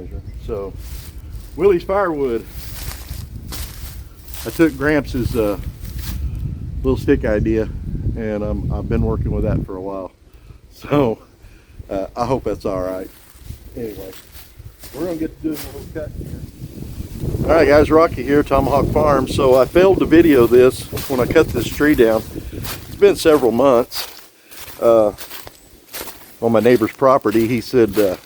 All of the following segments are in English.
measure. So Willie's firewood. I took Gramps' little stick idea, and I've been working with that for a while. So I hope that's all right. Anyway, we're gonna get to doing a little cut here. All right, guys, Rocky here, Tomahawk Farm. So I failed to video this when I cut this tree down. It's been several months on my neighbor's property. He said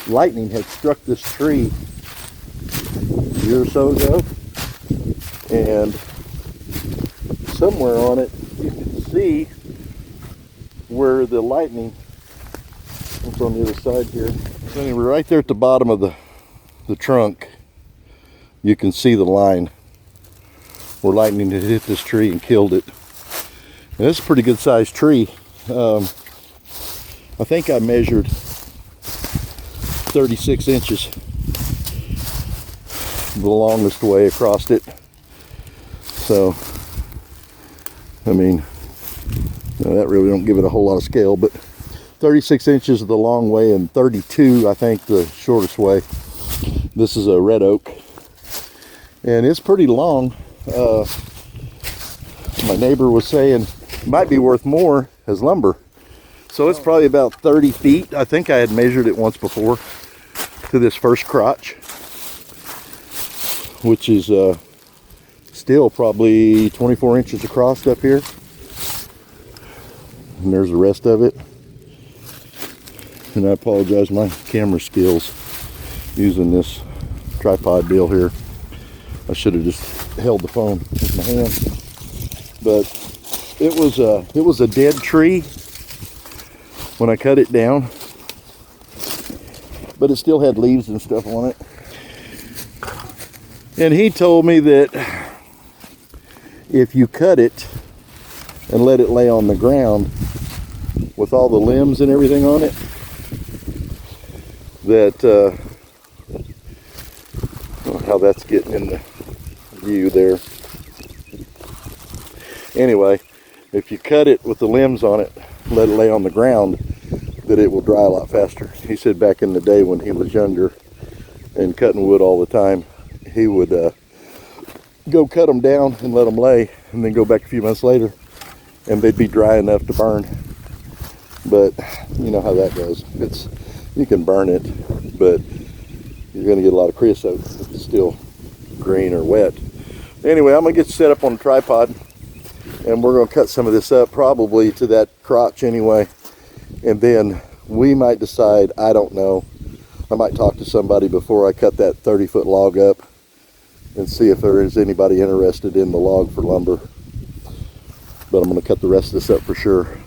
lightning had struck this tree a year or so ago, and somewhere on it you can see where the lightning was on the other side here. So anyway, right there at the bottom of the trunk, you can see the line where lightning had hit this tree and killed it. And it's a pretty good sized tree. I think I measured 36 inches the longest way across it. So, I mean, that really don't give it a whole lot of scale, but 36 inches the long way and 32, I think, the shortest way. This is a red oak, and it's pretty long. My neighbor was saying it might be worth more as lumber. So it's probably about 30 feet. I think I had measured it once before to this first crotch, which is still probably 24 inches across up here. And there's the rest of it. And I apologize, my camera skills using this tripod deal here. I should have just held the phone with my hand. But it was a dead tree when I cut it down, but it still had leaves and stuff on it. And he told me that if you cut it and let it lay on the ground with all the limbs and everything on it, that how that's getting in the view there. Anyway, if you cut it with the limbs on it, let it lay on the ground, that it will dry a lot faster. He said back in the day when he was younger and cutting wood all the time, he would go cut them down and let them lay, and then go back a few months later and they'd be dry enough to burn. But you know how that goes. You can burn it, but you're going to get a lot of creosote if it's still green or wet. Anyway, I'm going to get set up on a tripod, and we're going to cut some of this up, probably to that crotch anyway. And then we might decide, I don't know, I might talk to somebody before I cut that 30-foot log up and see if there is anybody interested in the log for lumber. But I'm going to cut the rest of this up for sure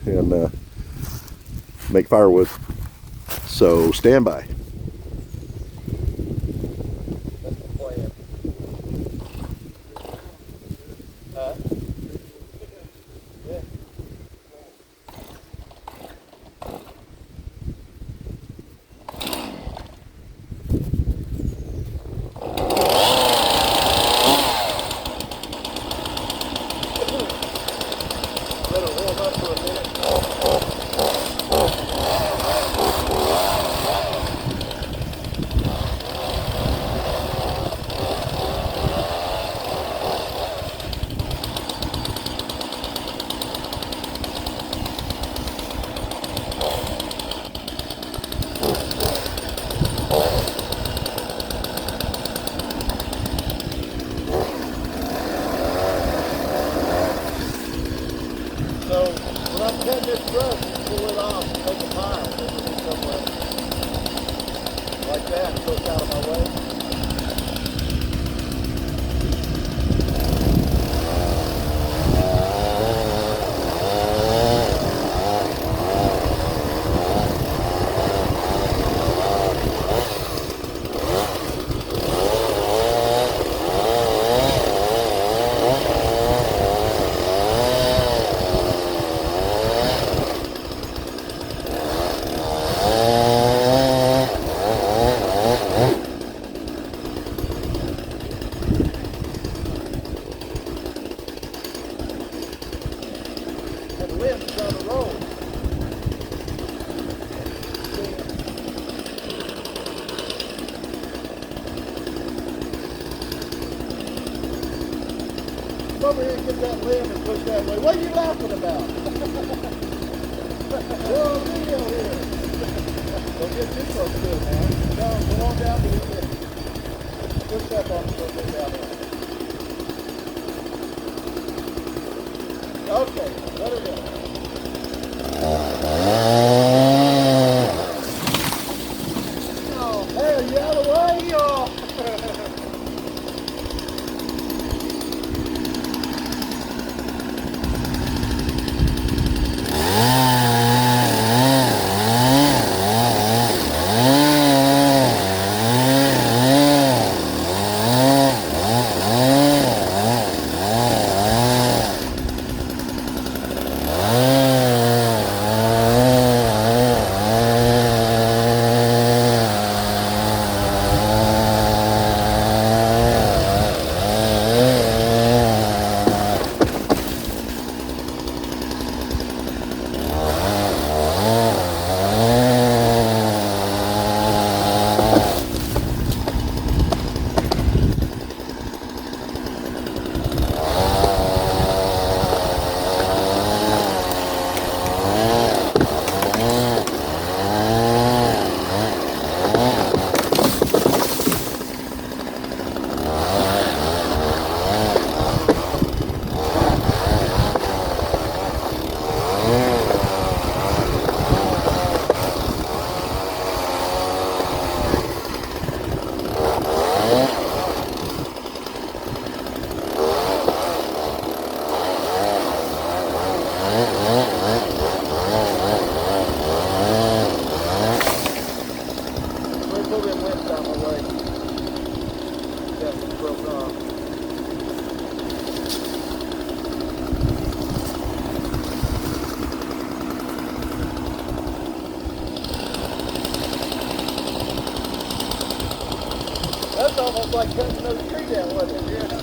and make firewood. So stand by. Cut this brush and pull it off and make a pile somewhere. Like that, so it's out of my way. over here and get that limb and push that way. What are you laughing about? We're on video here. Don't get too close to it, man. No, go on down to the end. Just step on it, go down there. Okay, let her go. Oh, hey, are you out of the way? Oh. That's almost like cutting another tree down, wasn't it? Yeah.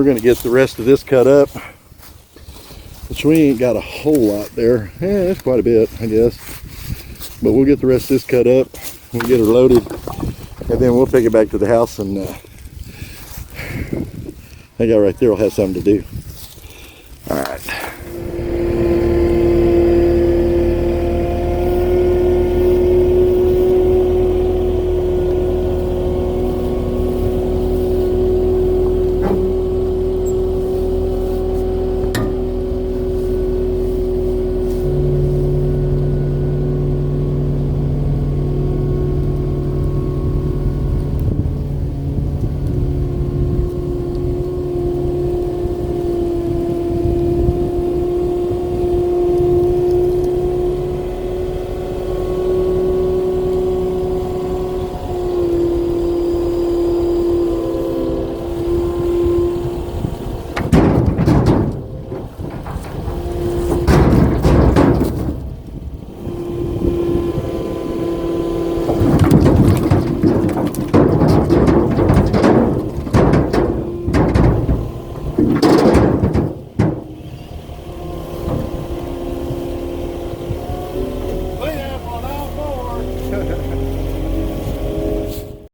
we're going to get the rest of this cut up, which we ain't got a whole lot there. Yeah, that's quite a bit, I guess. But we'll get the rest of this cut up, we'll get her loaded, and then we'll take it back to the house, and that guy right there will have something to do.